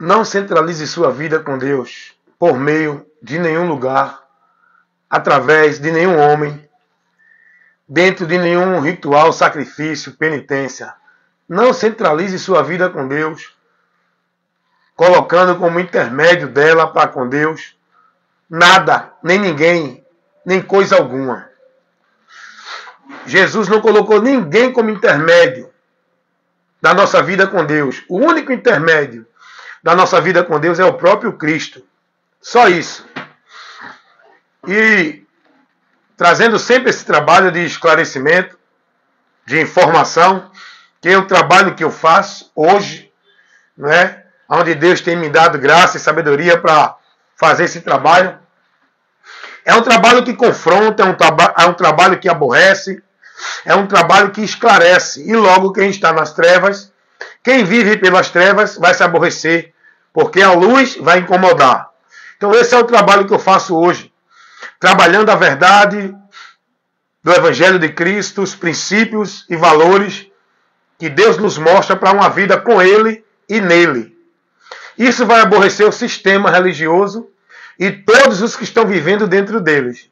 Não centralize sua vida com Deus por meio de nenhum lugar, através de nenhum homem, dentro de nenhum ritual, sacrifício, penitência. Não centralize sua vida com Deus, colocando como intermédio dela para com Deus nada, nem ninguém, nem coisa alguma. Jesus não colocou ninguém como intermédio da nossa vida com Deus. O único intermédio da nossa vida com Deus é o próprio Cristo. Só isso. E trazendo sempre esse trabalho de esclarecimento, de informação, que é o trabalho que eu faço hoje, né? Onde Deus tem me dado graça e sabedoria para fazer esse trabalho. É um trabalho que confronta, é um trabalho que aborrece, é um trabalho que esclarece. E logo quem está nas trevas, quem vive pelas trevas vai se aborrecer, porque a luz vai incomodar. Então esse é o trabalho que eu faço hoje. Trabalhando a verdade do Evangelho de Cristo, os princípios e valores que Deus nos mostra para uma vida com Ele e nele. Isso vai aborrecer o sistema religioso e todos os que estão vivendo dentro deles.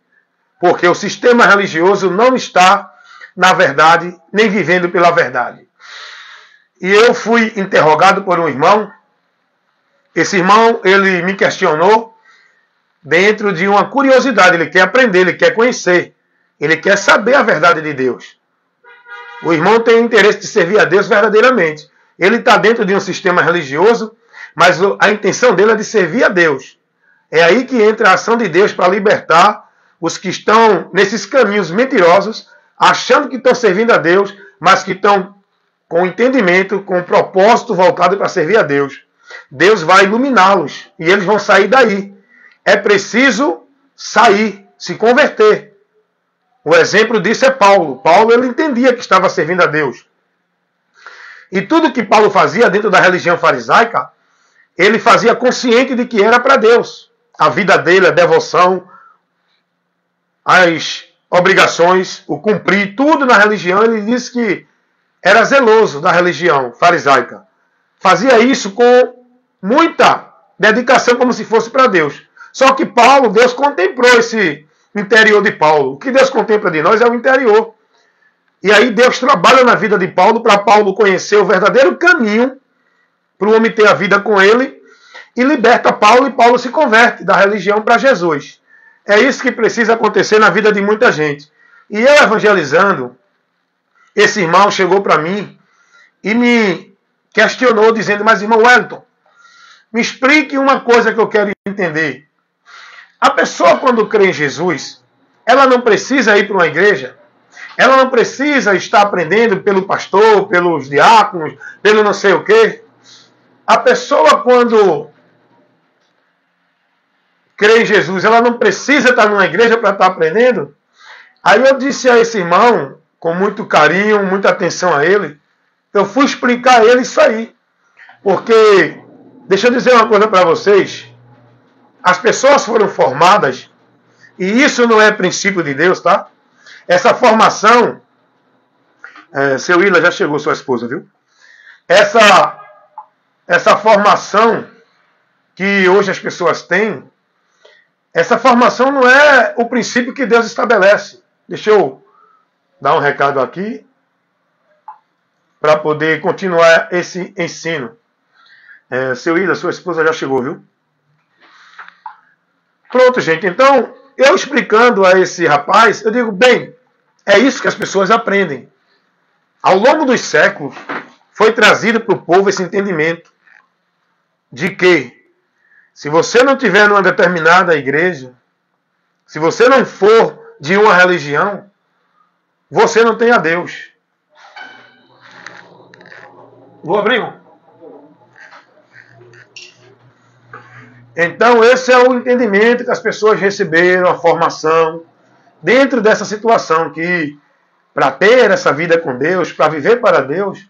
Porque o sistema religioso não está na verdade, nem vivendo pela verdade. E eu fui interrogado por um irmão. Esse irmão, ele me questionou dentro de uma curiosidade. Ele quer aprender, ele quer conhecer. Ele quer saber a verdade de Deus. O irmão tem interesse de servir a Deus verdadeiramente. Ele está dentro de um sistema religioso, mas a intenção dele é de servir a Deus. É aí que entra a ação de Deus para libertar os que estão nesses caminhos mentirosos, achando que estão servindo a Deus, mas que estão com entendimento, com propósito voltado para servir a Deus. Deus vai iluminá-los e eles vão sair daí. É preciso sair, se converter. O exemplo disso é Paulo. Paulo, ele entendia que estava servindo a Deus. E tudo que Paulo fazia dentro da religião farisaica, ele fazia consciente de que era para Deus. A vida dele, a devoção, as obrigações, o cumprir, tudo na religião, ele disse que era zeloso da religião farisaica. Fazia isso com muita dedicação, como se fosse para Deus. Só que Paulo, Deus contemplou esse interior de Paulo. O que Deus contempla de nós é o interior. E aí Deus trabalha na vida de Paulo para Paulo conhecer o verdadeiro caminho para o homem ter a vida com ele e liberta Paulo e Paulo se converte da religião para Jesus. É isso que precisa acontecer na vida de muita gente. E eu evangelizando, esse irmão chegou para mim e me questionou dizendo, mas irmão Wellington, me explique uma coisa que eu quero entender. A pessoa quando crê em Jesus, ela não precisa ir para uma igreja, ela não precisa estar aprendendo pelo pastor, pelos diáconos, pelo não sei o quê. A pessoa quando crê em Jesus, ela não precisa estar numa igreja para estar aprendendo? Aí eu disse a esse irmão, com muito carinho, muita atenção a ele, eu fui explicar a ele isso aí. Porque, deixa eu dizer uma coisa para vocês, as pessoas foram formadas, e isso não é princípio de Deus, tá? Essa formação, seu Willa, já chegou sua esposa, viu? Essa formação que hoje as pessoas têm, essa formação não é o princípio que Deus estabelece. Deixa eu dar um recado aqui para poder continuar esse ensino. Seu Willa, sua esposa já chegou, viu? Pronto, gente. Então, eu explicando a esse rapaz, eu digo, bem, é isso que as pessoas aprendem. Ao longo dos séculos, foi trazido para o povo esse entendimento de que, se você não tiver numa determinada igreja, se você não for de uma religião, você não tem a Deus. Vou abrir um. Então, esse é o entendimento que as pessoas receberam, a formação, dentro dessa situação que, para ter essa vida com Deus, para viver para Deus,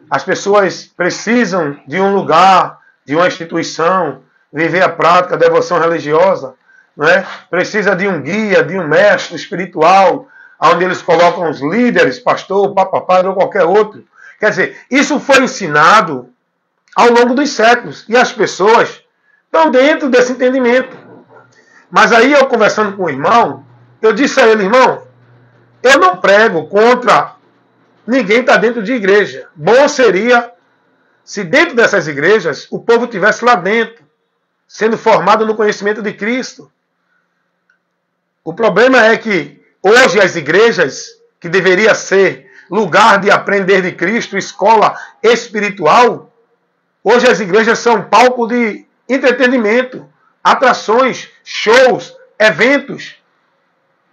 as pessoas precisam de um lugar, de uma instituição, viver a prática, a devoção religiosa, não é? Precisa de um guia, de um mestre espiritual, onde eles colocam os líderes, pastor, papapá ou qualquer outro. Quer dizer, isso foi ensinado ao longo dos séculos. E as pessoas estão dentro desse entendimento. Mas aí eu conversando com o irmão, eu disse a ele, irmão, eu não prego contra ninguém estar dentro de igreja. Bom seria se dentro dessas igrejas o povo estivesse lá dentro, sendo formado no conhecimento de Cristo. O problema é que hoje as igrejas, que deveria ser lugar de aprender de Cristo, escola espiritual, hoje as igrejas são palco de entretenimento, atrações, shows, eventos,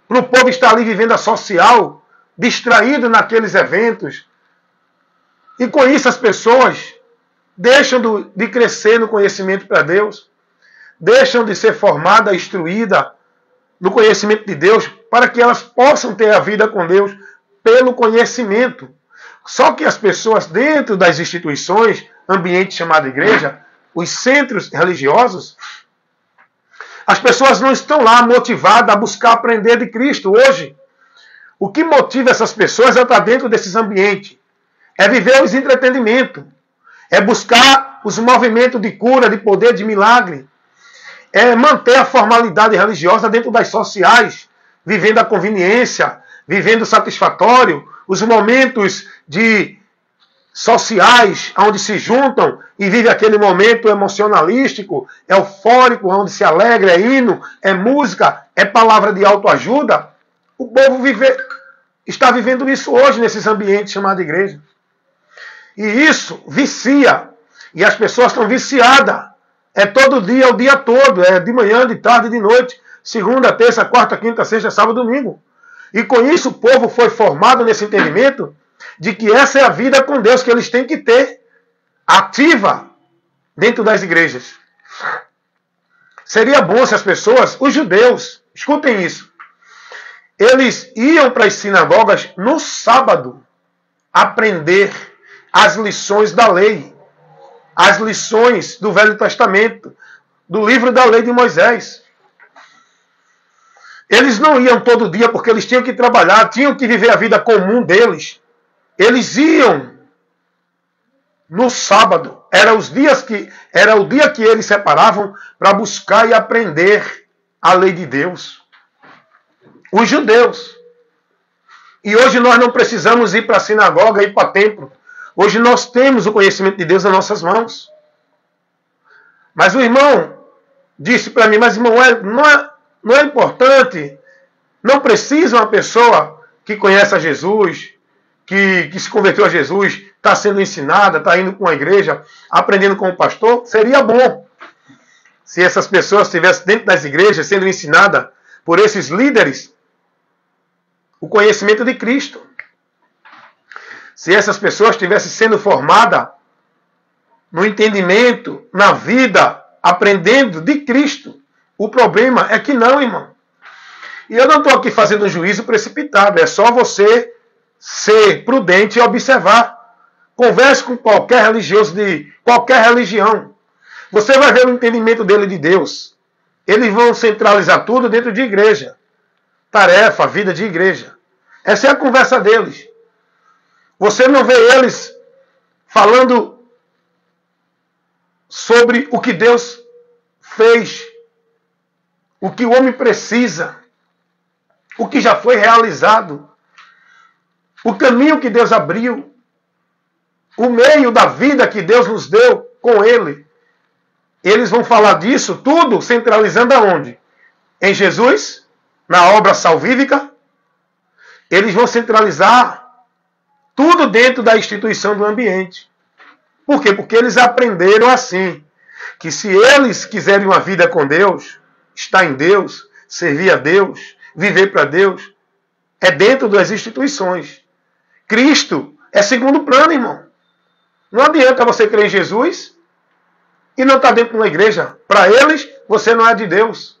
para o povo estar ali vivendo a social, distraído naqueles eventos. E com isso as pessoas deixam de crescer no conhecimento para Deus, deixam de ser formada, instruída no conhecimento de Deus, para que elas possam ter a vida com Deus pelo conhecimento. Só que as pessoas dentro das instituições, ambiente chamado igreja, os centros religiosos, as pessoas não estão lá motivadas a buscar aprender de Cristo hoje. O que motiva essas pessoas é estar dentro desses ambientes, é viver os entretenimentos, é buscar os movimentos de cura, de poder, de milagre, é manter a formalidade religiosa dentro das sociais, vivendo a conveniência, vivendo o satisfatório, os momentos de sociais, onde se juntam e vive aquele momento emocionalístico, eufórico, onde se alegra, é hino, é música, é palavra de autoajuda. O povo está vivendo isso hoje nesses ambientes chamados igreja. E isso vicia. E as pessoas estão viciadas. É todo dia, o dia todo. É de manhã, de tarde, de noite. Segunda, terça, quarta, quinta, sexta, sábado, domingo. E com isso o povo foi formado nesse entendimento de que essa é a vida com Deus que eles têm que ter ativa dentro das igrejas. Seria bom se as pessoas, os judeus, escutem isso, eles iam para as sinagogas no sábado aprender as lições da lei, as lições do Velho Testamento, do livro da lei de Moisés. Eles não iam todo dia porque eles tinham que trabalhar, tinham que viver a vida comum deles. Eles iam no sábado. Era o dia que eles separavam para buscar e aprender a lei de Deus. Os judeus. E hoje nós não precisamos ir para a sinagoga, ir para o templo. Hoje nós temos o conhecimento de Deus nas nossas mãos. Mas o irmão disse para mim, mas irmão, não é importante, não precisa uma pessoa que conhece a Jesus, que se converteu a Jesus, está sendo ensinada, está indo com a igreja, aprendendo com o pastor. Seria bom se essas pessoas estivessem dentro das igrejas, sendo ensinadas por esses líderes, o conhecimento de Cristo. Se essas pessoas estivessem sendo formadas no entendimento, na vida, aprendendo de Cristo. O problema é que não, irmão. E eu não estou aqui fazendo um juízo precipitado, é só você ser prudente e observar. Converse com qualquer religioso de qualquer religião. Você vai ver o entendimento dele de Deus. Eles vão centralizar tudo dentro de igreja. Tarefa, vida de igreja. Essa é a conversa deles. Você não vê eles falando sobre o que Deus fez, o que o homem precisa, o que já foi realizado, o caminho que Deus abriu, o meio da vida que Deus nos deu com Ele. Eles vão falar disso tudo centralizando aonde? Em Jesus, na obra salvífica. Eles vão centralizar tudo dentro da instituição do ambiente. Por quê? Porque eles aprenderam assim, que se eles quiserem uma vida com Deus, estar em Deus, servir a Deus, viver para Deus, é dentro das instituições. Cristo é segundo plano, irmão. Não adianta você crer em Jesus e não estar dentro de uma igreja. Para eles, você não é de Deus.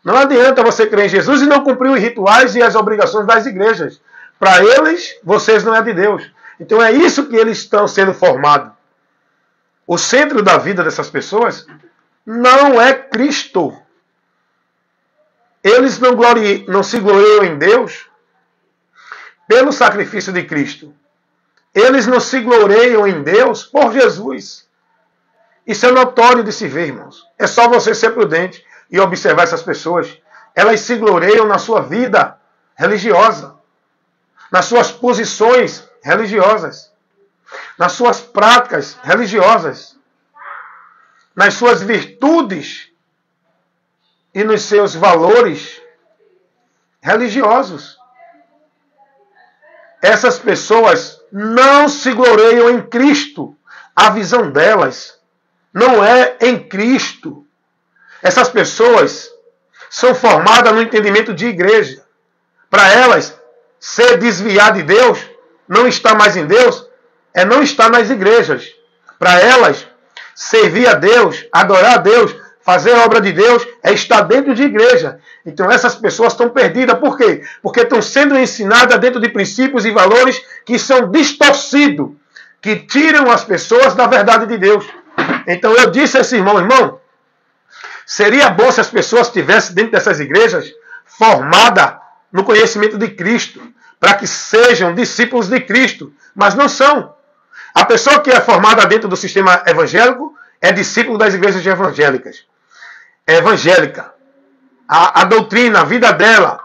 Não adianta você crer em Jesus e não cumprir os rituais e as obrigações das igrejas. Para eles, vocês não é de Deus. Então é isso que eles estão sendo formados. O centro da vida dessas pessoas não é Cristo. Eles não se gloriam em Deus pelo sacrifício de Cristo. Eles não se gloriam em Deus por Jesus. Isso é notório de se ver, irmãos. É só você ser prudente e observar essas pessoas. Elas se gloriam na sua vida religiosa, nas suas posições religiosas, nas suas práticas religiosas, nas suas virtudes e nos seus valores religiosos. Essas pessoas não se gloriam em Cristo. A visão delas não é em Cristo. Essas pessoas são formadas no entendimento de igreja. Para elas, ser desviar de Deus, não estar mais em Deus, é não estar nas igrejas. Para elas, servir a Deus, adorar a Deus, fazer a obra de Deus, é estar dentro de igreja. Então essas pessoas estão perdidas. Por quê? Porque estão sendo ensinadas dentro de princípios e valores que são distorcidos, que tiram as pessoas da verdade de Deus. Então eu disse a esse irmão, seria bom se as pessoas estivessem dentro dessas igrejas formadas no conhecimento de Cristo, para que sejam discípulos de Cristo, mas não são. A pessoa que é formada dentro do sistema evangélico é discípulo das igrejas evangélicas. É evangélica. A doutrina, a vida dela,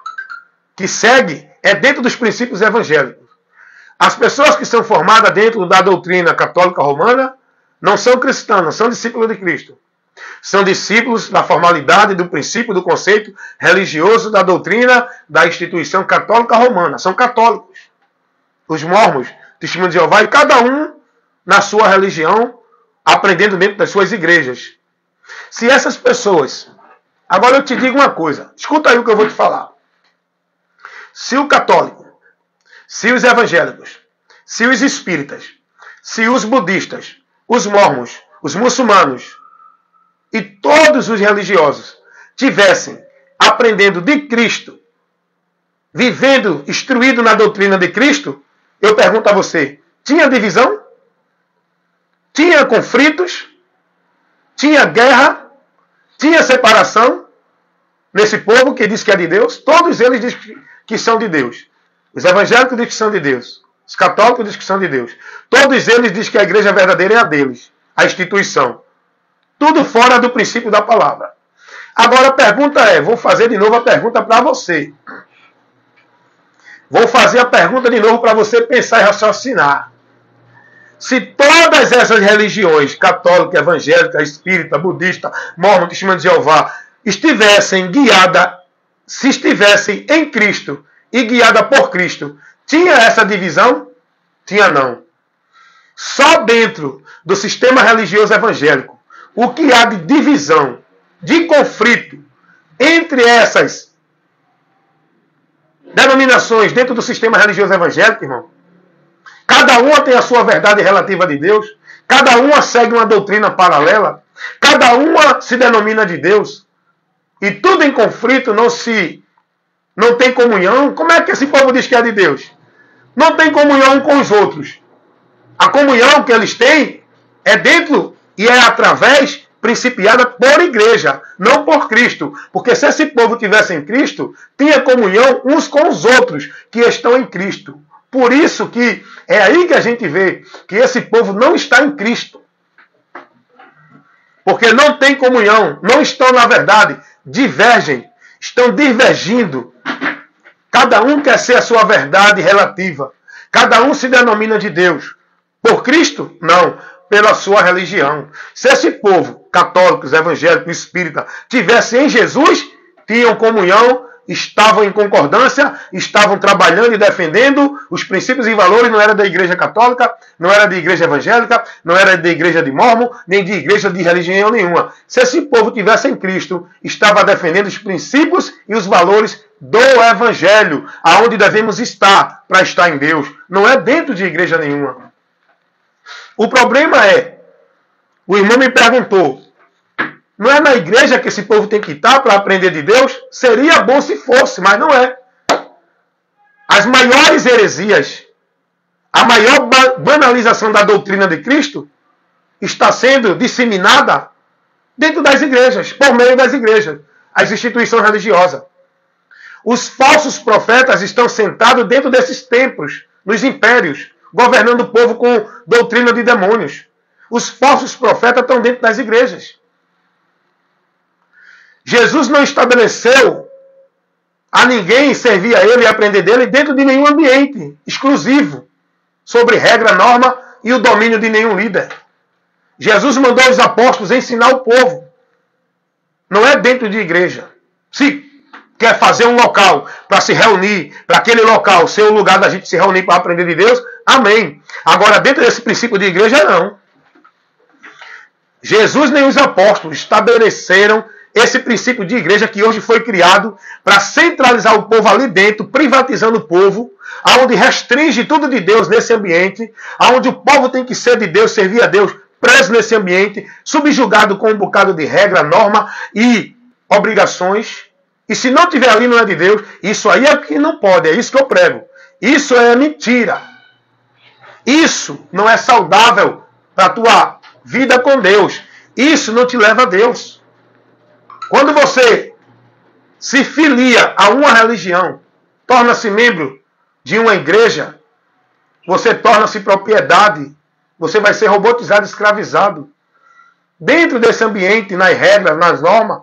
que segue, é dentro dos princípios evangélicos. As pessoas que são formadas dentro da doutrina católica romana não são cristãs, não são discípulos de Cristo. São discípulos da formalidade, do princípio, do conceito religioso, da doutrina, da instituição católica romana. São católicos. Os mormons, testemunhos de Jeová, e cada um na sua religião, aprendendo dentro das suas igrejas. Se essas pessoas... Agora eu te digo uma coisa. Escuta aí o que eu vou te falar. Se o católico, se os evangélicos, se os espíritas, se os budistas, os mormons, os muçulmanos e todos os religiosos tivessem aprendendo de Cristo, vivendo, instruído na doutrina de Cristo, eu pergunto a você, tinha divisão? Tinha conflitos? Tinha guerra? Tinha separação? Nesse povo que diz que é de Deus? Todos eles dizem que são de Deus. Os evangélicos dizem que são de Deus. Os católicos dizem que são de Deus. Todos eles dizem que a igreja verdadeira é a deles. A instituição. Tudo fora do princípio da palavra. Agora a pergunta é, vou fazer de novo a pergunta para você. Vou fazer a pergunta de novo para você pensar e raciocinar. Se todas essas religiões, católica, evangélica, espírita, budista, mormon, testemunho de Jeová, estivessem guiadas, se estivessem em Cristo e guiadas por Cristo, tinha essa divisão? Tinha não. Só dentro do sistema religioso evangélico, o que há de divisão, de conflito entre essas denominações dentro do sistema religioso evangélico, irmão, cada uma tem a sua verdade relativa de Deus, cada uma segue uma doutrina paralela, cada uma se denomina de Deus, e tudo em conflito, não tem comunhão. Como é que esse povo diz que é de Deus? Não tem comunhão com os outros. A comunhão que eles têm é dentro e é através, principiada por igreja, não por Cristo. Porque se esse povo tivesse em Cristo, tinha comunhão uns com os outros que estão em Cristo. Por isso que é aí que a gente vê que esse povo não está em Cristo. Porque não tem comunhão, não estão na verdade, divergem, estão divergindo. Cada um quer ser a sua verdade relativa. Cada um se denomina de Deus. Por Cristo? Não. Pela sua religião. Se esse povo, católicos, evangélicos, espírita, tivesse em Jesus, tinham comunhão, estavam em concordância, estavam trabalhando e defendendo os princípios e valores, não era da igreja católica, não era da igreja evangélica, não era da igreja de Mormon, nem de igreja de religião nenhuma. Se esse povo tivesse em Cristo, estava defendendo os princípios e os valores do evangelho, aonde devemos estar para estar em Deus. Não é dentro de igreja nenhuma. O problema é, o irmão me perguntou, não é na igreja que esse povo tem que estar para aprender de Deus? Seria bom se fosse, mas não é. As maiores heresias, a maior banalização da doutrina de Cristo está sendo disseminada dentro das igrejas, por meio das igrejas, as instituições religiosas. Os falsos profetas estão sentados dentro desses templos, nos impérios. governando o povo com doutrina de demônios. Os falsos profetas estão dentro das igrejas. Jesus não estabeleceu a ninguém servir a ele e aprender dele dentro de nenhum ambiente exclusivo, sobre regra, norma e o domínio de nenhum líder. Jesus mandou os apóstolos ensinar o povo. Não é dentro de igreja. Se quer fazer um local para se reunir, para aquele local ser o lugar da gente se reunir para aprender de Deus, amém. Agora, dentro desse princípio de igreja, não. Jesus nem os apóstolos estabeleceram esse princípio de igreja que hoje foi criado para centralizar o povo ali dentro, privatizando o povo, aonde restringe tudo de Deus nesse ambiente, aonde o povo tem que ser de Deus, servir a Deus, preso nesse ambiente, subjugado com um bocado de regra, norma e obrigações. E se não tiver ali, não é de Deus. Isso aí é que não pode, é isso que eu prego. Isso é mentira. Isso não é saudável para a tua vida com Deus. Isso não te leva a Deus. Quando você se filia a uma religião, torna-se membro de uma igreja, você torna-se propriedade, você vai ser robotizado, escravizado. Dentro desse ambiente, nas regras, nas normas,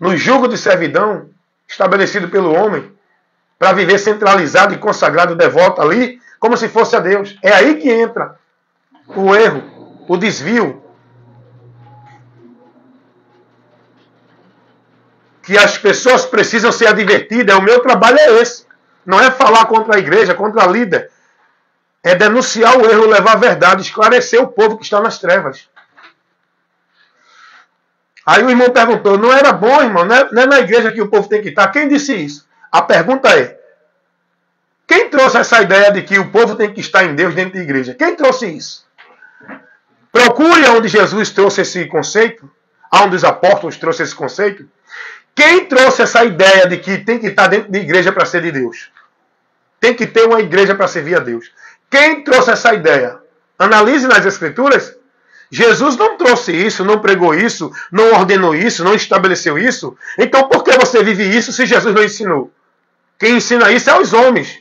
no jugo de servidão estabelecido pelo homem, para viver centralizado e consagrado, devoto ali, como se fosse a Deus. É aí que entra o erro, o desvio. Que as pessoas precisam ser advertidas. O meu trabalho é esse. Não é falar contra a igreja, contra a líder. É denunciar o erro, levar a verdade, esclarecer o povo que está nas trevas. Aí o irmão perguntou, não era bom, irmão? Não é na igreja que o povo tem que estar? Quem disse isso? A pergunta é, quem trouxe essa ideia de que o povo tem que estar em Deus dentro da igreja? Quem trouxe isso? Procure onde Jesus trouxe esse conceito, onde os apóstolos trouxeram esse conceito. Quem trouxe essa ideia de que tem que estar dentro de igreja para ser de Deus? Tem que ter uma igreja para servir a Deus. Quem trouxe essa ideia? Analise nas Escrituras. Jesus não trouxe isso, não pregou isso, não ordenou isso, não estabeleceu isso. Então por que você vive isso se Jesus não ensinou? Quem ensina isso é os homens.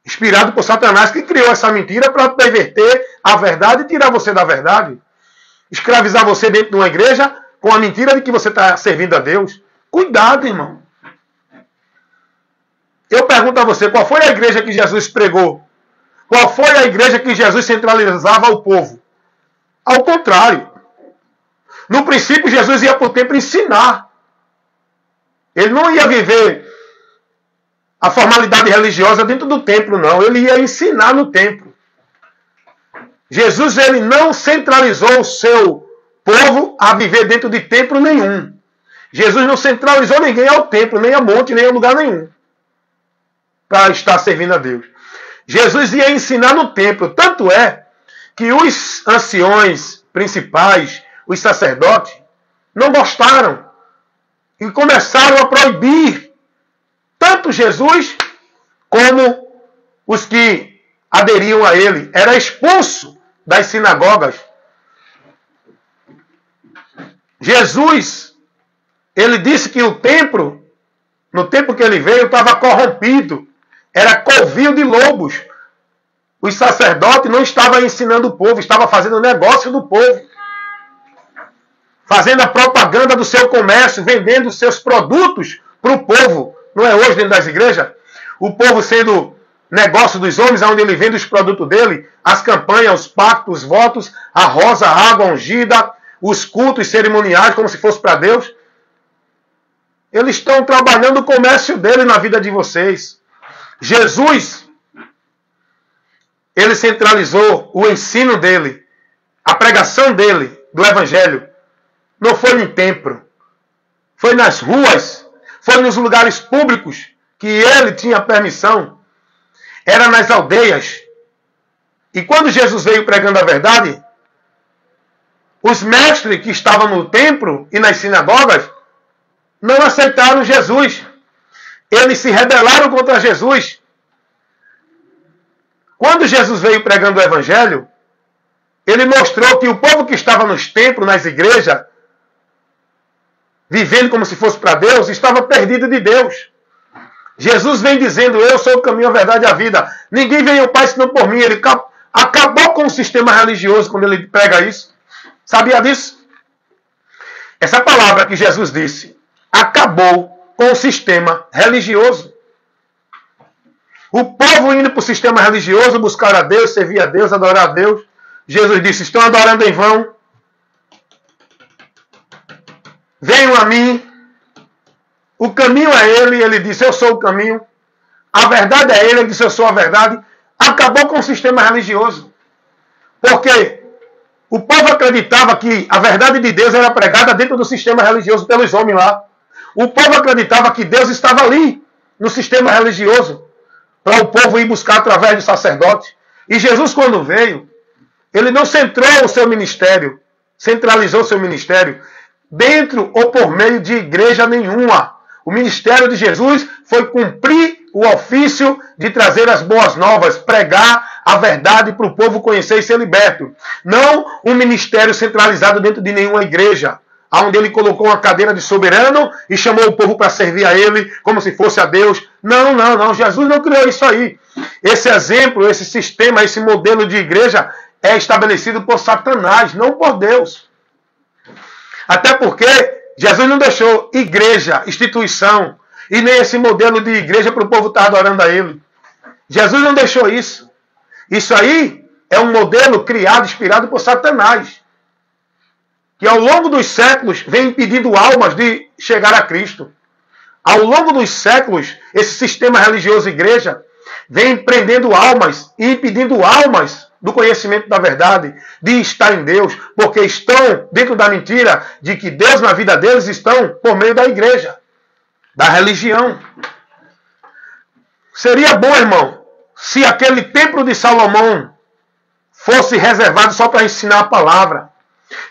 Inspirado por Satanás, que criou essa mentira para perverter a verdade e tirar você da verdade. Escravizar você dentro de uma igreja com a mentira de que você está servindo a Deus. Cuidado, irmão. Eu pergunto a você, qual foi a igreja que Jesus pregou? Qual foi a igreja que Jesus centralizava o povo? Ao contrário. No princípio, Jesus ia para o templo ensinar. Ele não ia viver a formalidade religiosa dentro do templo, não. Ele ia ensinar no templo. Jesus, ele não centralizou o seu povo a viver dentro de templo nenhum. Jesus não centralizou ninguém ao templo, nem a monte, nem a lugar nenhum, para estar servindo a Deus. Jesus ia ensinar no templo. Tanto é que os anciões principais, os sacerdotes, não gostaram e começaram a proibir tanto Jesus como os que aderiam a ele. Era expulso das sinagogas. Jesus, ele disse que o templo, no tempo que ele veio, estava corrompido. Era covil de lobos. Os sacerdotes não estavam ensinando o povo, estavam fazendo negócio do povo. Fazendo a propaganda do seu comércio, vendendo seus produtos para o povo. Não é hoje dentro das igrejas? O povo sendo negócio dos homens, onde ele vende os produtos dele, as campanhas, os pactos, os votos, a rosa, a água ungida, os cultos cerimoniais, como se fosse para Deus. Eles estão trabalhando o comércio dele na vida de vocês. Jesus, ele centralizou o ensino dele, a pregação dele, do evangelho. Não foi em templo, foi nas ruas, foi nos lugares públicos que ele tinha permissão. Era nas aldeias. E quando Jesus veio pregando a verdade, os mestres que estavam no templo e nas sinagogas não aceitaram Jesus. Eles se rebelaram contra Jesus. Quando Jesus veio pregando o evangelho, ele mostrou que o povo que estava nos templos, nas igrejas, vivendo como se fosse para Deus, estava perdido de Deus. Jesus vem dizendo, eu sou o caminho, a verdade e a vida. Ninguém vem ao Pai senão por mim. Ele acabou com o sistema religioso quando ele prega isso. Sabia disso? Essa palavra que Jesus disse, acabou com o sistema religioso. O povo indo para o sistema religioso, buscar a Deus, servir a Deus, adorar a Deus. Jesus disse, estão adorando em vão. Venham a mim. O caminho é Ele, Ele disse, eu sou o caminho. A verdade é Ele disse, eu sou a verdade. Acabou com o sistema religioso. Porque o povo acreditava que a verdade de Deus era pregada dentro do sistema religioso pelos homens lá. O povo acreditava que Deus estava ali, no sistema religioso, para o povo ir buscar através do sacerdote. E Jesus, quando veio, Ele não centrou o seu ministério, centralizou o seu ministério dentro ou por meio de igreja nenhuma. O ministério de Jesus foi cumprir o ofício de trazer as boas novas, pregar a verdade para o povo conhecer e ser liberto. Não um ministério centralizado dentro de nenhuma igreja, onde ele colocou uma cadeira de soberano e chamou o povo para servir a ele como se fosse a Deus. Não, não, não. Jesus não criou isso aí. Esse exemplo, esse sistema, esse modelo de igreja é estabelecido por Satanás, não por Deus. Até porque Jesus não deixou igreja, instituição, e nem esse modelo de igreja para o povo estar adorando a Ele. Jesus não deixou isso. Isso aí é um modelo criado, inspirado por Satanás, que ao longo dos séculos vem impedindo almas de chegar a Cristo. Ao longo dos séculos, esse sistema religioso igreja vem prendendo almas e impedindo almas do conhecimento da verdade, de estar em Deus, porque estão dentro da mentira de que Deus na vida deles estão por meio da igreja, da religião. Seria bom, irmão, se aquele templo de Salomão fosse reservado só para ensinar a palavra.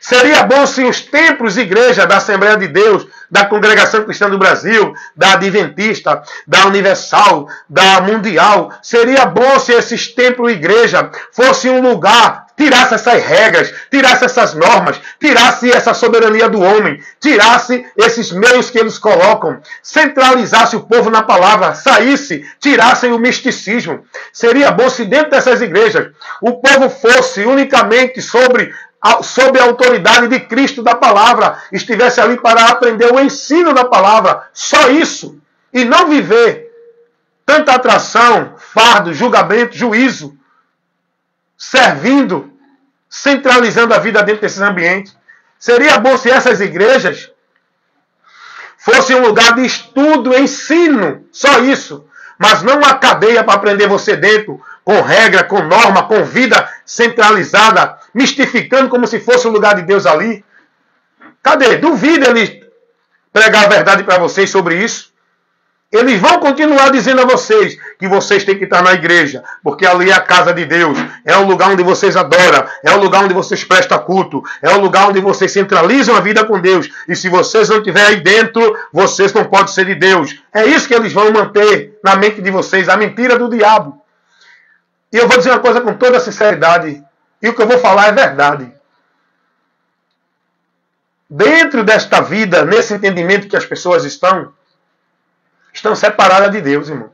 Seria bom se os templos e igrejas da Assembleia de Deus, da Congregação Cristã do Brasil, da Adventista, da Universal, da Mundial, seria bom se esses templos e igrejas fossem um lugar, tirasse essas regras, tirasse essas normas, tirasse essa soberania do homem, tirasse esses meios que eles colocam, centralizasse o povo na palavra, saísse, tirassem o misticismo. Seria bom se dentro dessas igrejas o povo fosse unicamente sob a autoridade de Cristo da palavra, estivesse ali para aprender o ensino da palavra, só isso, e não viver tanta atração, fardo, julgamento, juízo, servindo, centralizando a vida dentro desses ambientes. Seria bom se essas igrejas fossem um lugar de estudo, ensino, só isso, mas não uma cadeia para prender você dentro, com regra, com norma, com vida centralizada, mistificando como se fosse o lugar de Deus ali. Cadê? Duvida ele pregar a verdade para vocês sobre isso. Eles vão continuar dizendo a vocês que vocês têm que estar na igreja, porque ali é a casa de Deus, é o lugar onde vocês adoram, é o lugar onde vocês prestam culto, é o lugar onde vocês centralizam a vida com Deus. E se vocês não estiverem aí dentro, vocês não podem ser de Deus. É isso que eles vão manter na mente de vocês, a mentira do diabo. E eu vou dizer uma coisa com toda sinceridade, e o que eu vou falar é verdade. Dentro desta vida, nesse entendimento que as pessoas estão separadas de Deus, irmão.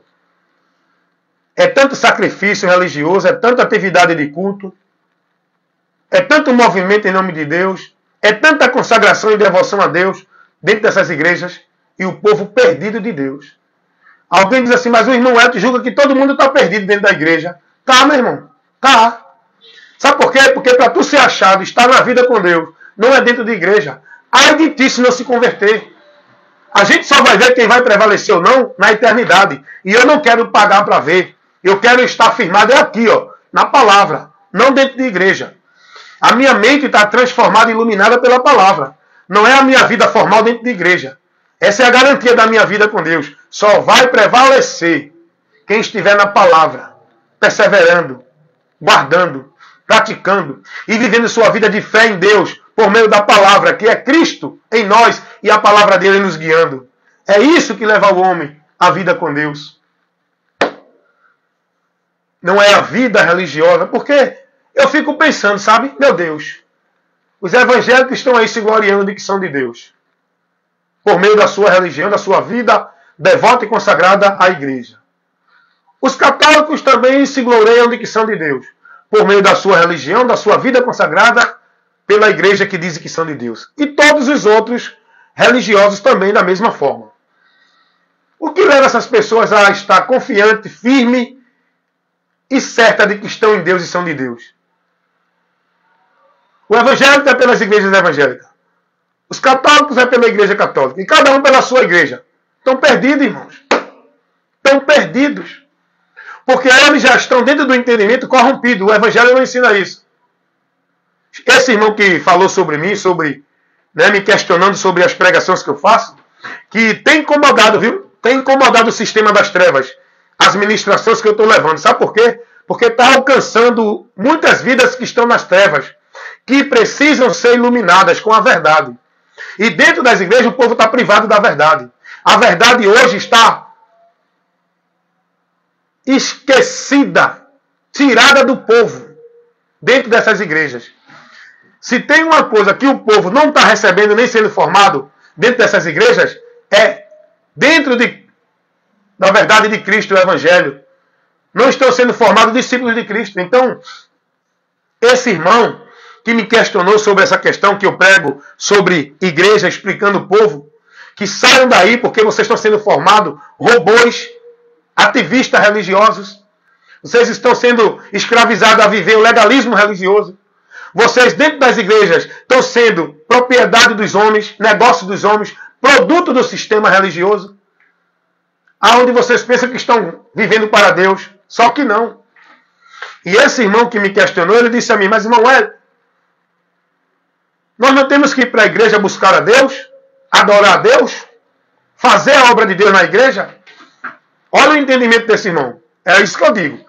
É tanto sacrifício religioso, é tanta atividade de culto, é tanto movimento em nome de Deus, é tanta consagração e devoção a Deus dentro dessas igrejas, e o povo perdido de Deus. Alguém diz assim, mas o irmão Elton julga que todo mundo está perdido dentro da igreja. Tá, meu irmão, tá. Sabe por quê? Porque para tu ser achado, estar na vida com Deus, não é dentro de igreja. Ai de ti se não se converter. A gente só vai ver quem vai prevalecer ou não na eternidade. E eu não quero pagar para ver. Eu quero estar firmado aqui, ó, na palavra, não dentro de igreja. A minha mente está transformada e iluminada pela palavra. Não é a minha vida formal dentro de igreja. Essa é a garantia da minha vida com Deus. Só vai prevalecer quem estiver na palavra, perseverando, guardando, praticando e vivendo sua vida de fé em Deus por meio da palavra, que é Cristo em nós e a palavra dele nos guiando. É isso que leva o homem à vida com Deus. Não é a vida religiosa, porque eu fico pensando, sabe? Meu Deus, os evangélicos estão aí se gloriando de que são de Deus. Por meio da sua religião, da sua vida devota e consagrada à igreja. Os católicos também se gloriam de que são de Deus, por meio da sua religião, da sua vida consagrada pela igreja que dizem que são de Deus. E todos os outros religiosos também da mesma forma. O que leva essas pessoas a estar confiante, firme e certa de que estão em Deus e são de Deus? O evangélico é pelas igrejas evangélicas. Os católicos é pela igreja católica. E cada um pela sua igreja. Estão perdidos, irmãos. Estão perdidos. Porque eles já estão dentro do entendimento corrompido. O evangelho não ensina isso. Esse irmão que falou sobre mim, me questionando sobre as pregações que eu faço, que tem incomodado, viu? Tem incomodado o sistema das trevas. As ministrações que eu estou levando. Sabe por quê? Porque está alcançando muitas vidas que estão nas trevas, que precisam ser iluminadas com a verdade. E dentro das igrejas o povo está privado da verdade. A verdade hoje está esquecida, tirada do povo, dentro dessas igrejas. Se tem uma coisa que o povo não está recebendo nem sendo formado dentro dessas igrejas, é dentro da verdade de Cristo, o Evangelho. Não estão sendo formados discípulos de Cristo. Então, esse irmão que me questionou sobre essa questão que eu prego sobre igreja, explicando o povo, que saiam daí porque vocês estão sendo formados robôs, ativistas religiosos. Vocês estão sendo escravizados a viver o legalismo religioso. Vocês dentro das igrejas estão sendo propriedade dos homens, negócio dos homens, produto do sistema religioso, aonde vocês pensam que estão vivendo para Deus, só que não. E esse irmão que me questionou, ele disse a mim, mas irmão, nós não temos que ir para a igreja buscar a Deus, adorar a Deus, fazer a obra de Deus na igreja? Olha o entendimento desse irmão. É isso que eu digo.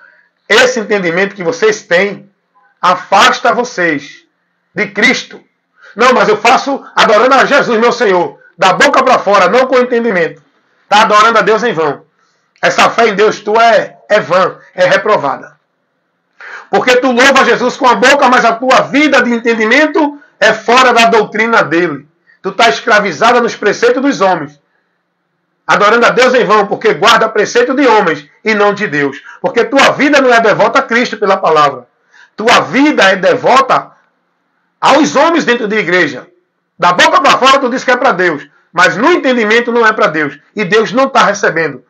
Esse entendimento que vocês têm afasta vocês de Cristo. Não, mas eu faço adorando a Jesus, meu Senhor, da boca para fora, não com entendimento. Está adorando a Deus em vão. Essa fé em Deus tua é vã, é reprovada. Porque tu louva Jesus com a boca, mas a tua vida de entendimento é fora da doutrina dele. Tu está escravizada nos preceitos dos homens. Adorando a Deus em vão, porque guarda preceito de homens e não de Deus. Porque tua vida não é devota a Cristo pela palavra. Tua vida é devota aos homens dentro da igreja. Da boca para fora tu diz que é para Deus. Mas no entendimento não é para Deus. E Deus não está recebendo.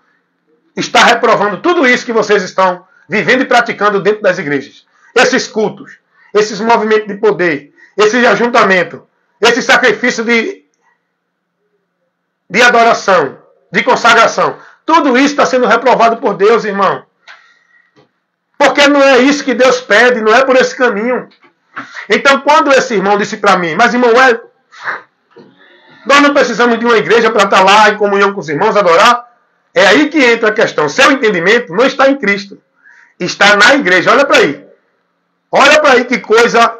Está reprovando tudo isso que vocês estão vivendo e praticando dentro das igrejas. Esses cultos, esses movimentos de poder, esse ajuntamento, esse sacrifício de adoração, de consagração. Tudo isso está sendo reprovado por Deus, irmão. Porque não é isso que Deus pede, não é por esse caminho. Então, quando esse irmão disse para mim, mas irmão, nós não precisamos de uma igreja para estar lá em comunhão com os irmãos, adorar. É aí que entra a questão. Seu entendimento não está em Cristo. Está na igreja. Olha para aí. Olha para aí que coisa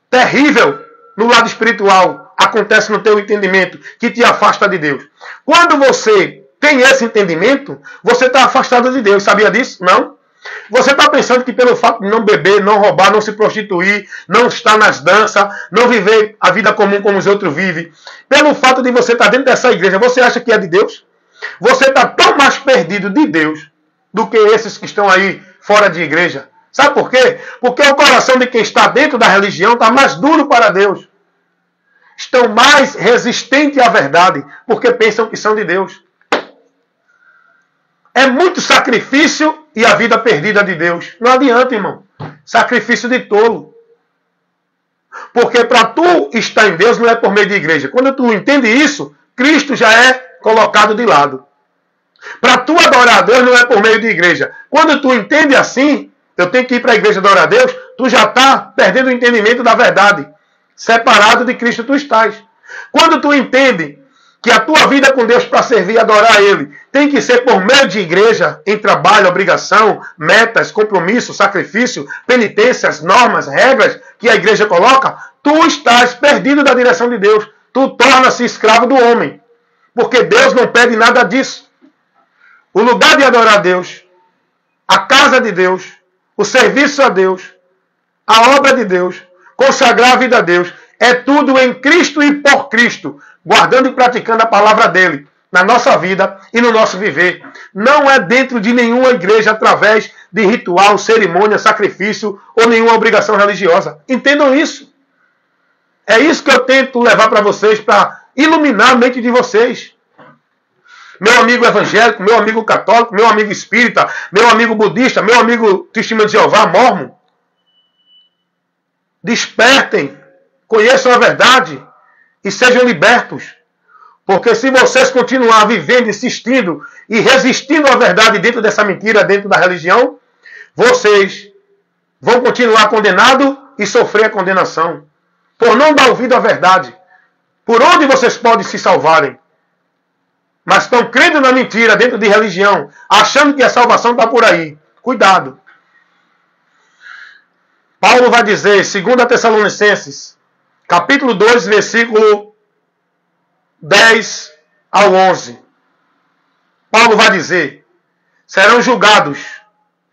terrível no lado espiritual acontece no teu entendimento, que te afasta de Deus. Quando você tem esse entendimento, você está afastado de Deus. Sabia disso? Não. Você está pensando que pelo fato de não beber, não roubar, não se prostituir, não estar nas danças, não viver a vida comum como os outros vivem, pelo fato de você estar dentro dessa igreja, você acha que é de Deus? Você está tão mais perdido de Deus do que esses que estão aí fora de igreja. Sabe por quê? Porque o coração de quem está dentro da religião está mais duro para Deus. Estão mais resistentes à verdade, porque pensam que são de Deus. É muito sacrifício e a vida perdida de Deus. Não adianta, irmão. Sacrifício de tolo. Porque para tu estar em Deus não é por meio de igreja. Quando tu entende isso, Cristo já é colocado de lado. Para tu adorar a Deus não é por meio de igreja. Quando tu entende assim, eu tenho que ir para a igreja adorar a Deus, tu já está perdendo o entendimento da verdade. Separado de Cristo tu estás. Quando tu entende que a tua vida com Deus para servir e adorar a Ele tem que ser por meio de igreja, em trabalho, obrigação, metas, compromisso, sacrifício, penitências, normas, regras que a igreja coloca, tu estás perdido da direção de Deus. Tu torna-se escravo do homem. Porque Deus não pede nada disso. O lugar de adorar a Deus, a casa de Deus, o serviço a Deus, a obra de Deus, consagrar a vida a Deus, é tudo em Cristo e por Cristo, guardando e praticando a palavra dele. na nossa vida e no nosso viver. Não é dentro de nenhuma igreja através de ritual, cerimônia, sacrifício ou nenhuma obrigação religiosa. Entendam isso. É isso que eu tento levar para vocês, para iluminar a mente de vocês. Meu amigo evangélico, meu amigo católico, meu amigo espírita, meu amigo budista, meu amigo testemunho de Jeová, mormon. Despertem, conheçam a verdade e sejam libertos. Porque se vocês continuar vivendo, insistindo e resistindo à verdade dentro dessa mentira, dentro da religião, vocês vão continuar condenados e sofrer a condenação. Por não dar ouvido à verdade. Por onde vocês podem se salvarem? Mas estão crendo na mentira dentro de religião, achando que a salvação está por aí. Cuidado. Paulo vai dizer, 2 Tessalonicenses, capítulo 2, versículo 10 ao 11. Paulo vai dizer, serão julgados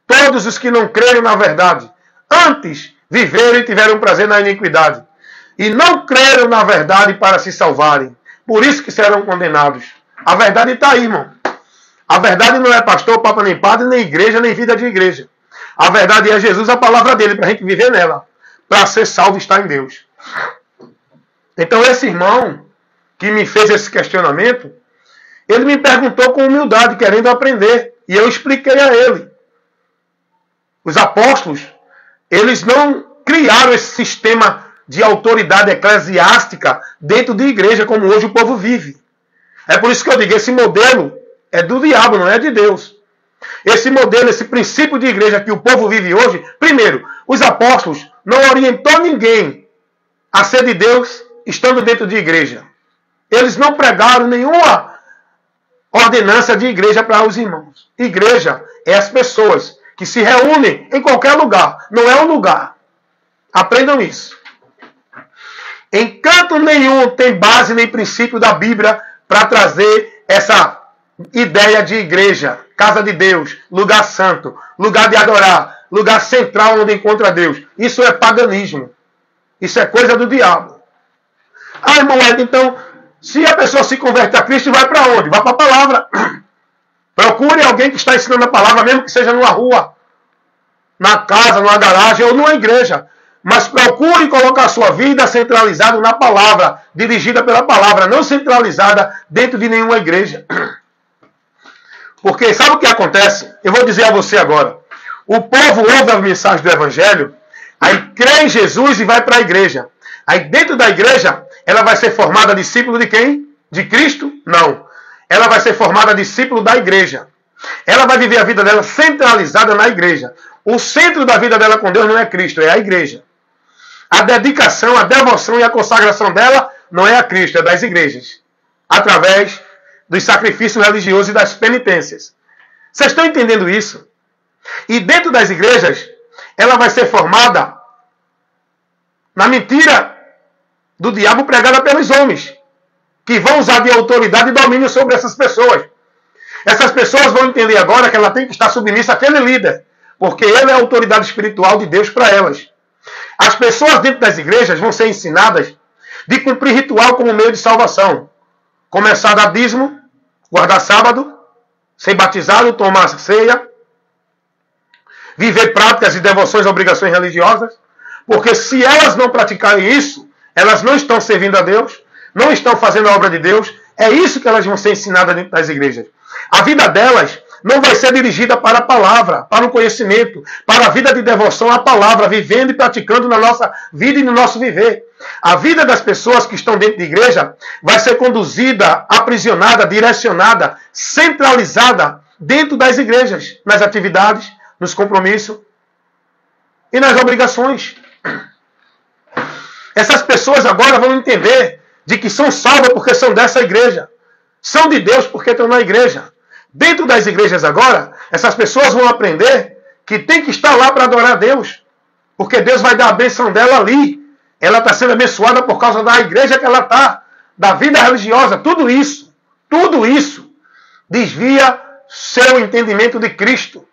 todos os que não creram na verdade, antes viveram e tiveram prazer na iniquidade, e não creram na verdade para se salvarem. Por isso que serão condenados. A verdade está aí, irmão. A verdade não é pastor, papa, nem padre, nem igreja, nem vida de igreja. A verdade é Jesus, a palavra dele, para a gente viver nela. Para ser salvo está em Deus. Então esse irmão que me fez esse questionamento, ele me perguntou com humildade, querendo aprender. E eu expliquei a ele. Os apóstolos, eles não criaram esse sistema de autoridade eclesiástica dentro de igreja, como hoje o povo vive. É por isso que eu digo, esse modelo é do diabo, não é de Deus. Esse modelo, esse princípio de igreja que o povo vive hoje, primeiro, os apóstolos não orientou ninguém a ser de Deus estando dentro de igreja. Eles não pregaram nenhuma ordenança de igreja para os irmãos. Igreja é as pessoas que se reúnem em qualquer lugar, não é um lugar. Aprendam isso. Em canto nenhum tem base nem princípio da Bíblia para trazer essa ideia de igreja, casa de Deus, lugar santo, lugar de adorar, lugar central onde encontra Deus. Isso é paganismo. Isso é coisa do diabo. Ah, irmão, então, se a pessoa se converte a Cristo, vai para onde? Vai para a palavra. Procure alguém que está ensinando a palavra, mesmo que seja numa rua, na casa, numa garagem ou numa igreja. Mas procure colocar a sua vida centralizada na palavra, dirigida pela palavra, não centralizada dentro de nenhuma igreja. Porque sabe o que acontece? Eu vou dizer a você agora. O povo ouve a mensagem do Evangelho, aí crê em Jesus e vai para a igreja. Aí dentro da igreja, ela vai ser formada discípulo de quem? De Cristo? Não. Ela vai ser formada discípulo da igreja. Ela vai viver a vida dela centralizada na igreja. O centro da vida dela com Deus não é Cristo, é a igreja. A dedicação, a devoção e a consagração dela não é a Cristo, é das igrejas. Através dos sacrifícios religiosos e das penitências. Vocês estão entendendo isso? E dentro das igrejas, ela vai ser formada na mentira do diabo pregada pelos homens, que vão usar de autoridade e domínio sobre essas pessoas. Essas pessoas vão entender agora que ela tem que estar submissa àquele líder, porque ele é a autoridade espiritual de Deus para elas. As pessoas dentro das igrejas vão ser ensinadas de cumprir ritual como meio de salvação. Começar dar dízimo, guardar sábado, ser batizado, tomar ceia, viver práticas e devoções e obrigações religiosas, porque se elas não praticarem isso, elas não estão servindo a Deus, não estão fazendo a obra de Deus. É isso que elas vão ser ensinadas dentro das igrejas. A vida delas não vai ser dirigida para a palavra, para o conhecimento, para a vida de devoção à palavra, vivendo e praticando na nossa vida e no nosso viver. A vida das pessoas que estão dentro de igreja vai ser conduzida, aprisionada, direcionada, centralizada dentro das igrejas, nas atividades, nos compromissos e nas obrigações. Essas pessoas agora vão entender de que são salvas porque são dessa igreja. São de Deus porque estão na igreja. Dentro das igrejas agora, essas pessoas vão aprender que tem que estar lá para adorar a Deus. Porque Deus vai dar a bênção dela ali. Ela está sendo abençoada por causa da igreja que ela está. Da vida religiosa. Tudo isso desvia seu entendimento de Cristo.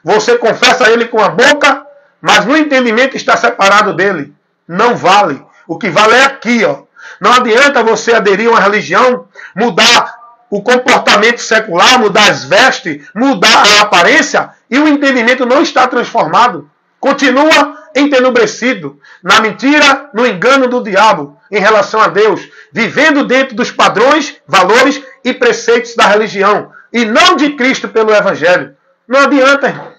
Você confessa Ele com a boca, mas no entendimento está separado dele. Não vale. O que vale é aqui, ó. Não adianta você aderir a uma religião, mudar o comportamento secular, mudar as vestes, mudar a aparência, e o entendimento não está transformado. Continua entenebrecido na mentira, no engano do diabo em relação a Deus, vivendo dentro dos padrões, valores e preceitos da religião, e não de Cristo pelo Evangelho. Não adianta, irmão.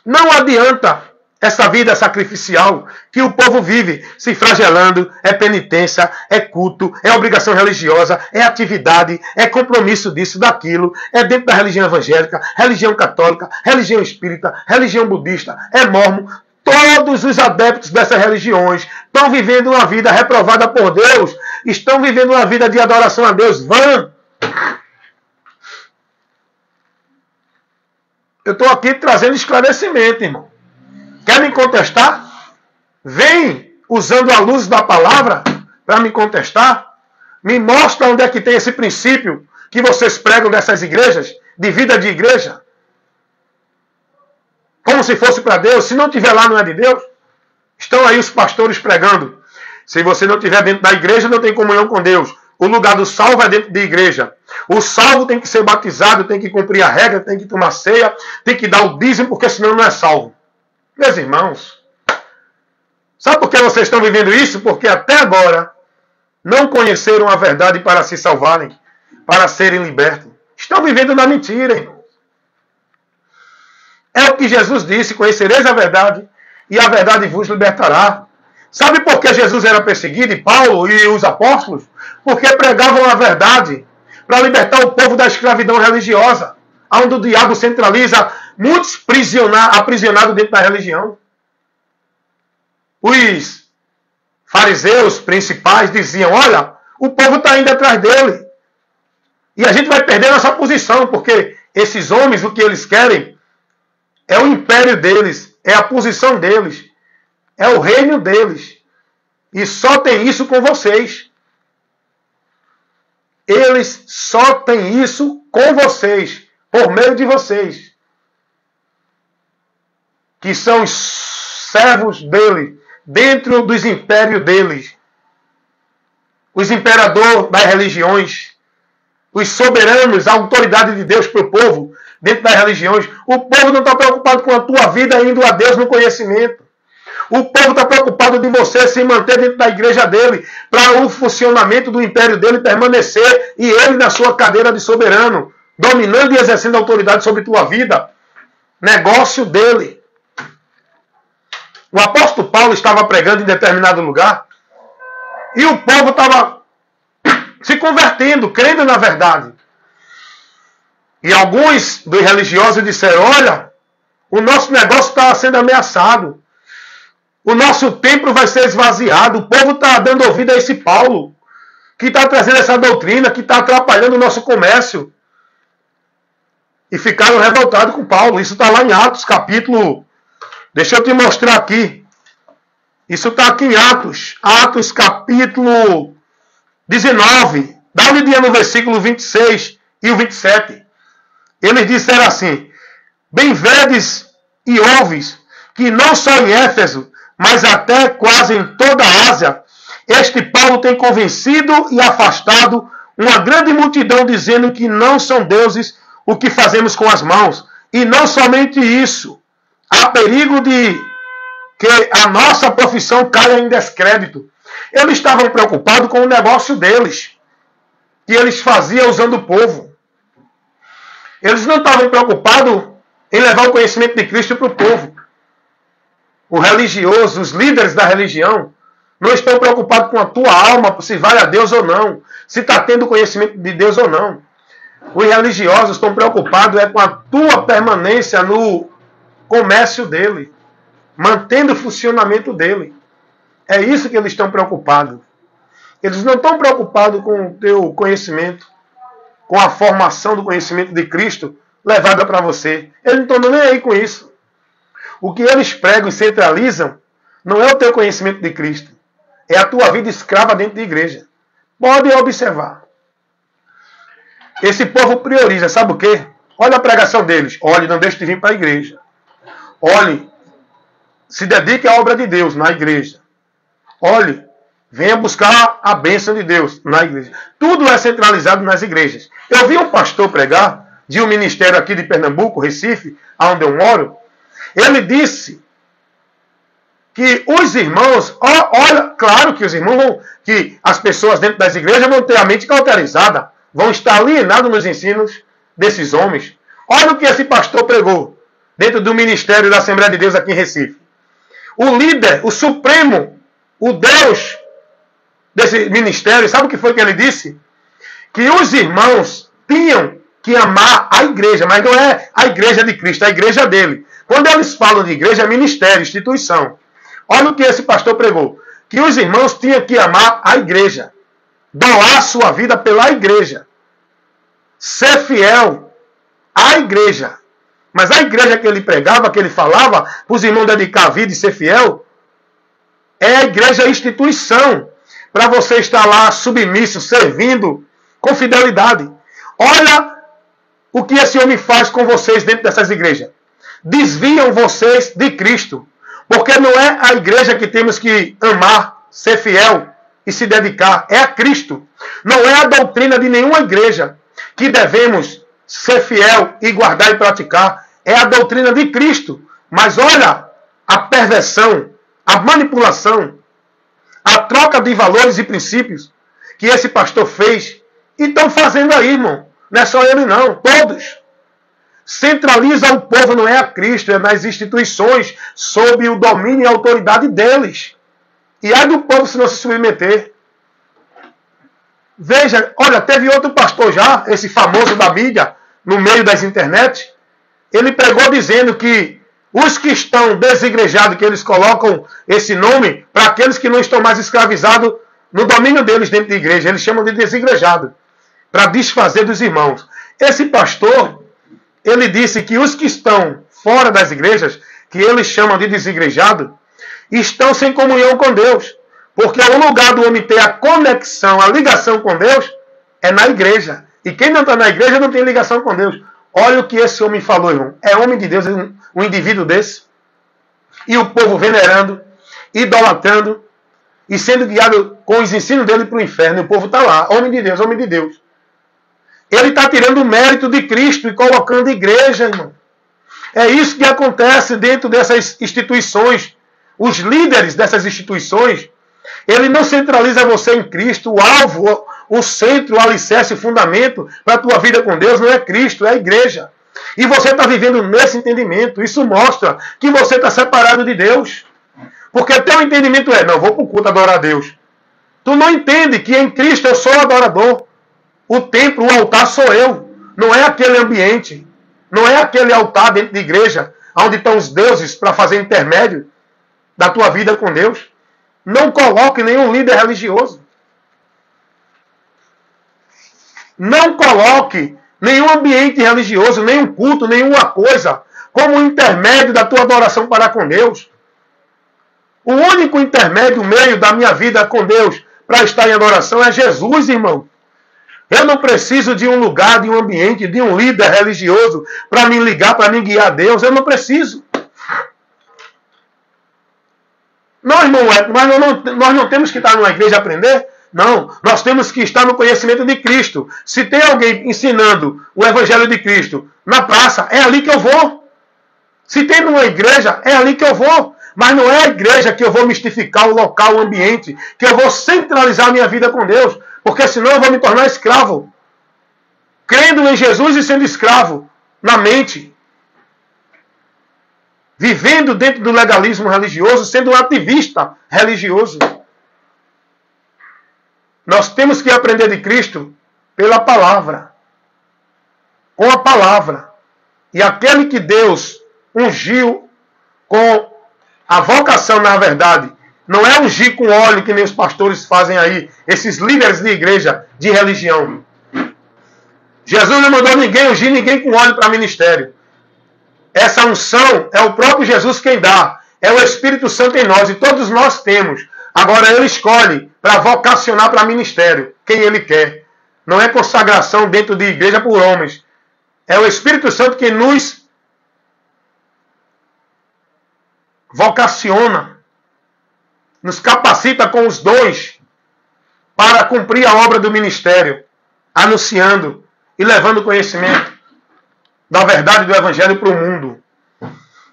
Não adianta essa vida sacrificial que o povo vive se flagelando. É penitência, é culto, é obrigação religiosa, é atividade, é compromisso disso, daquilo, é dentro da religião evangélica, religião católica, religião espírita, religião budista, é mormon. Todos os adeptos dessas religiões estão vivendo uma vida reprovada por Deus, estão vivendo uma vida de adoração a Deus vã. Eu estou aqui trazendo esclarecimento, irmão. Quer me contestar? Vem usando a luz da palavra para me contestar. Me mostra onde é que tem esse princípio que vocês pregam dessas igrejas, de vida de igreja. Como se fosse para Deus. Se não tiver lá, não é de Deus. Estão aí os pastores pregando. Se você não estiver dentro da igreja, não tem comunhão com Deus. O lugar do salvo é dentro da igreja. O salvo tem que ser batizado, tem que cumprir a regra, tem que tomar ceia, tem que dar o dízimo, porque senão não é salvo. Meus irmãos, sabe por que vocês estão vivendo isso? Porque até agora não conheceram a verdade para se salvarem, para serem libertos. Estão vivendo na mentira, irmão. É o que Jesus disse: conhecereis a verdade e a verdade vos libertará. Sabe por que Jesus era perseguido, e Paulo e os apóstolos? Porque pregavam a verdade para libertar o povo da escravidão religiosa, onde o diabo centraliza muitos aprisionados dentro da religião. Os fariseus principais diziam: olha, o povo está indo atrás dele. E a gente vai perder nossa posição, porque esses homens, o que eles querem é o império deles, é a posição deles, é o reino deles. E só tem isso com vocês. Eles só têm isso com vocês, por meio de vocês, que são os servos dele, dentro dos impérios deles. Os imperadores das religiões, os soberanos, a autoridade de Deus para o povo, dentro das religiões. O povo não está preocupado com a tua vida indo a Deus no conhecimento. O povo está preocupado de você se manter dentro da igreja dele, para o funcionamento do império dele permanecer, e ele na sua cadeira de soberano, dominando e exercendo autoridade sobre tua vida. Negócio dele. O apóstolo Paulo estava pregando em determinado lugar, e o povo estava se convertendo, crendo na verdade. E alguns dos religiosos disseram: olha, o nosso negócio está sendo ameaçado. O nosso templo vai ser esvaziado. O povo está dando ouvido a esse Paulo, que está trazendo essa doutrina, que está atrapalhando o nosso comércio. E ficaram revoltados com Paulo. Isso está lá em Atos, capítulo... Deixa eu te mostrar aqui. Isso está aqui em Atos. Atos, capítulo 19. Dá uma olhadinha no versículo 26 e o 27. Eles disseram assim: bem vedes e ouves que não só em Éfeso, mas até quase em toda a Ásia, este Paulo tem convencido e afastado uma grande multidão, dizendo que não são deuses o que fazemos com as mãos. E não somente isso, há perigo de que a nossa profissão caia em descrédito. Eles estavam preocupados com o negócio deles, que eles faziam usando o povo. Eles não estavam preocupados em levar o conhecimento de Cristo para o povo. O religioso, os líderes da religião, não estão preocupados com a tua alma, se vai a Deus ou não, se está tendo conhecimento de Deus ou não. Os religiosos estão preocupados com a tua permanência no comércio dele, mantendo o funcionamento dele. É isso que eles estão preocupados. Eles não estão preocupados com o teu conhecimento, com a formação do conhecimento de Cristo levada para você. Eles não estão nem aí com isso. O que eles pregam e centralizam não é o teu conhecimento de Cristo. É a tua vida escrava dentro da igreja. Pode observar. Esse povo prioriza, sabe o quê? Olha a pregação deles. Olhe, não deixe de vir para a igreja. Olhe, se dedique à obra de Deus na igreja. Olhe, venha buscar a bênção de Deus na igreja. Tudo é centralizado nas igrejas. Eu vi um pastor pregar de um ministério aqui de Pernambuco, Recife, onde eu moro. Ele disse que os irmãos, olha, claro que os irmãos vão, que as pessoas dentro das igrejas vão ter a mente cauterizada, vão estar alienados nos ensinos desses homens. Olha o que esse pastor pregou dentro do ministério da Assembleia de Deus aqui em Recife. O líder, o supremo, o Deus desse ministério, sabe o que foi que ele disse? Que os irmãos tinham que amar a igreja, mas não é a igreja de Cristo, é a igreja dele. Quando eles falam de igreja, é ministério, instituição. Olha o que esse pastor pregou. Que os irmãos tinham que amar a igreja. Doar sua vida pela igreja. Ser fiel à igreja. Mas a igreja que ele pregava, que ele falava, para os irmãos dedicar a vida e ser fiel, é a igreja instituição. Para você estar lá submisso, servindo com fidelidade. Olha o que esse homem faz com vocês dentro dessas igrejas. Desviam vocês de Cristo. Porque não é a igreja que temos que amar, ser fiel e se dedicar. É a Cristo. Não é a doutrina de nenhuma igreja que devemos ser fiel e guardar e praticar. É a doutrina de Cristo. Mas olha a perversão, a manipulação, a troca de valores e princípios que esse pastor fez. E estão fazendo aí, irmão. Não é só ele não, todos. Centraliza o povo, não é a Cristo, é nas instituições, sob o domínio e a autoridade deles. E ai do povo se não se submeter. Veja, olha, teve outro pastor já, esse famoso da mídia, no meio das internet, ele pregou dizendo que os que estão desigrejados, que eles colocam esse nome para aqueles que não estão mais escravizados no domínio deles dentro da igreja, eles chamam de desigrejado, para desfazer dos irmãos. Esse pastor, ele disse que os que estão fora das igrejas, que eles chamam de desigrejado, estão sem comunhão com Deus. Porque o lugar do homem ter a conexão, a ligação com Deus, é na igreja. E quem não está na igreja não tem ligação com Deus. Olha o que esse homem falou, irmão. É homem de Deus, um indivíduo desse. E o povo venerando, idolatrando, e sendo guiado com os ensinos dele para o inferno. E o povo está lá. Homem de Deus, homem de Deus. Ele está tirando o mérito de Cristo e colocando igreja, irmão. É isso que acontece dentro dessas instituições. Os líderes dessas instituições, ele não centraliza você em Cristo. O alvo, o centro, o alicerce, o fundamento para a tua vida com Deus não é Cristo, é a igreja. E você está vivendo nesse entendimento. Isso mostra que você está separado de Deus. Porque teu entendimento é, não, vou para o culto adorar a Deus. Tu não entende que em Cristo eu sou adorador. O templo, o altar sou eu. Não é aquele ambiente. Não é aquele altar dentro de igreja, onde estão os deuses para fazer intermédio da tua vida com Deus. Não coloque nenhum líder religioso. Não coloque nenhum ambiente religioso, nenhum culto, nenhuma coisa, como intermédio da tua adoração para com Deus. O único intermédio, meio da minha vida com Deus para estar em adoração é Jesus, irmão. Eu não preciso de um lugar, de um ambiente, de um líder religioso para me ligar, para me guiar a Deus. Eu não preciso. Não, irmão, nós não temos que estar numa igreja a aprender. Não, nós temos que estar no conhecimento de Cristo. Se tem alguém ensinando o Evangelho de Cristo na praça, é ali que eu vou. Se tem numa igreja, é ali que eu vou. Mas não é a igreja que eu vou mistificar o local, o ambiente, que eu vou centralizar a minha vida com Deus. Porque senão eu vou me tornar escravo. Crendo em Jesus e sendo escravo na mente. Vivendo dentro do legalismo religioso, sendo um ativista religioso. Nós temos que aprender de Cristo pela palavra. Com a palavra. E aquele que Deus ungiu com a vocação, na verdade, não é ungir com óleo que nem os pastores fazem aí, esses líderes de igreja, de religião. Jesus não mandou ninguém ungir ninguém com óleo para ministério. Essa unção é o próprio Jesus quem dá. É o Espírito Santo em nós, e todos nós temos. Agora ele escolhe para vocacionar para ministério quem ele quer. Não é consagração dentro de igreja por homens. É o Espírito Santo que nos vocaciona, nos capacita com os dons para cumprir a obra do ministério, anunciando e levando conhecimento da verdade do Evangelho para o mundo.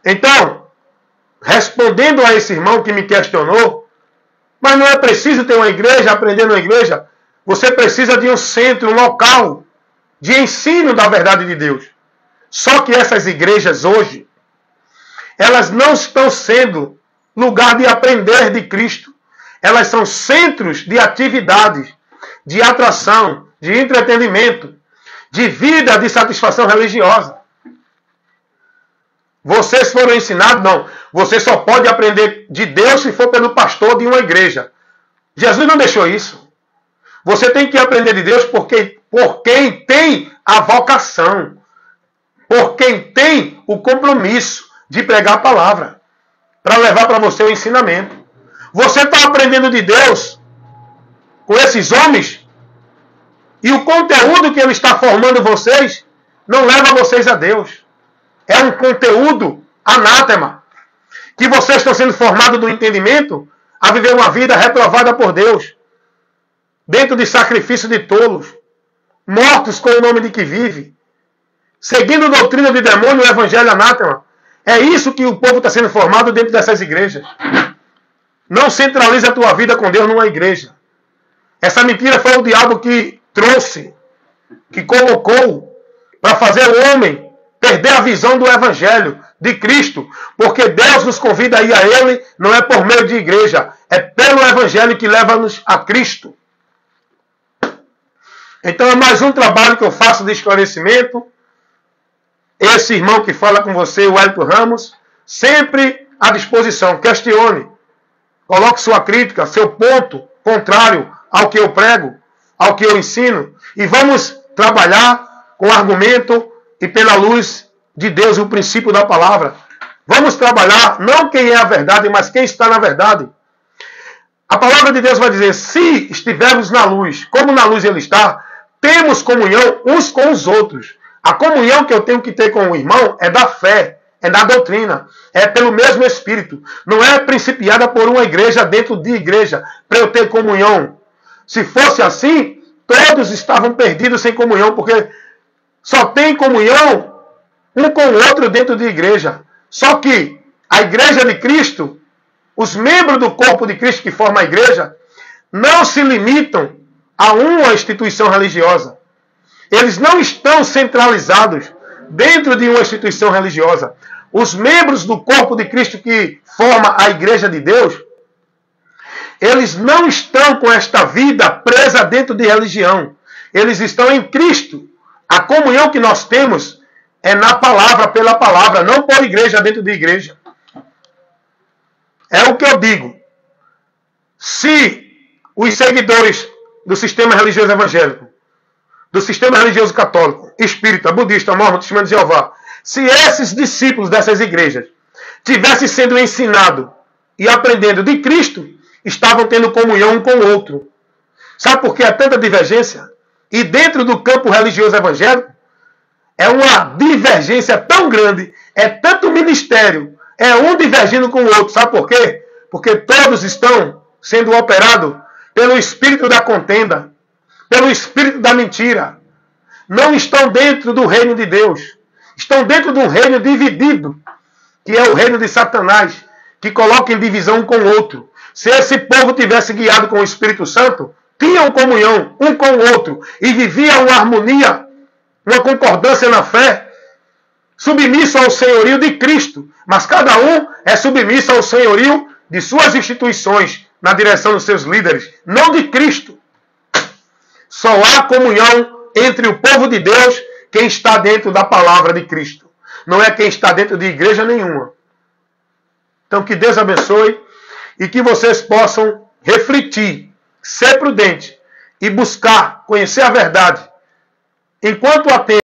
Então, respondendo a esse irmão que me questionou, mas não é preciso ter uma igreja, aprender numa igreja, você precisa de um centro, um local de ensino da verdade de Deus. Só que essas igrejas hoje, elas não estão sendo lugar de aprender de Cristo. Elas são centros de atividades, de atração, de entretenimento, de vida, de satisfação religiosa. Vocês foram ensinados? Não. Você só pode aprender de Deus se for pelo pastor de uma igreja. Jesus não deixou isso. Você tem que aprender de Deus por quem tem a vocação, por quem tem o compromisso de pregar a palavra, para levar para você o ensinamento. Você está aprendendo de Deus com esses homens e o conteúdo que ele está formando vocês não leva vocês a Deus. É um conteúdo anátema, que vocês estão sendo formados do entendimento a viver uma vida reprovada por Deus, dentro de sacrifício de tolos, mortos com o nome de que vive, seguindo doutrina de demônio e evangelho anátema. É isso que o povo está sendo formado dentro dessas igrejas. Não centralize a tua vida com Deus numa igreja. Essa mentira foi o diabo que trouxe, que colocou para fazer o homem perder a visão do Evangelho de Cristo, porque Deus nos convida a ir a Ele, não é por meio de igreja, é pelo Evangelho que leva-nos a Cristo. Então é mais um trabalho que eu faço de esclarecimento. Esse irmão que fala com você, o Hélio Ramos, sempre à disposição. Questione, coloque sua crítica, seu ponto contrário ao que eu prego, ao que eu ensino, e vamos trabalhar com argumento e pela luz de Deus, o princípio da palavra. Vamos trabalhar não quem é a verdade, mas quem está na verdade. A palavra de Deus vai dizer, se estivermos na luz, como na luz ele está, temos comunhão uns com os outros. A comunhão que eu tenho que ter com o irmão é da fé, é da doutrina, é pelo mesmo Espírito. Não é principiada por uma igreja dentro de igreja, para eu ter comunhão. Se fosse assim, todos estavam perdidos sem comunhão, porque só tem comunhão um com o outro dentro de igreja. Só que a igreja de Cristo, os membros do corpo de Cristo que formam a igreja, não se limitam a uma instituição religiosa. Eles não estão centralizados dentro de uma instituição religiosa. Os membros do corpo de Cristo que forma a igreja de Deus, eles não estão com esta vida presa dentro de religião. Eles estão em Cristo. A comunhão que nós temos é na palavra, pela palavra, não por igreja dentro de igreja. É o que eu digo. Se os seguidores do sistema religioso evangélico, do sistema religioso católico, espírita, budista, mormon, testemunho de Jeová, se esses discípulos dessas igrejas tivessem sendo ensinados e aprendendo de Cristo, estavam tendo comunhão um com o outro. Sabe por que há tanta divergência? E dentro do campo religioso evangélico, é uma divergência tão grande, é tanto ministério, é um divergindo com o outro. Sabe por quê? Porque todos estão sendo operados pelo espírito da contenda, pelo espírito da mentira. Não estão dentro do reino de Deus. Estão dentro de um reino dividido, que é o reino de Satanás, que coloca em divisão um com o outro. Se esse povo tivesse guiado com o Espírito Santo, tinham comunhão um com o outro e viviam uma harmonia, uma concordância na fé, submisso ao senhorio de Cristo. Mas cada um é submisso ao senhorio de suas instituições, na direção dos seus líderes, não de Cristo. Só há comunhão entre o povo de Deus quem está dentro da palavra de Cristo. Não é quem está dentro de igreja nenhuma. Então que Deus abençoe e que vocês possam refletir, ser prudente e buscar conhecer a verdade. Enquanto há tempo,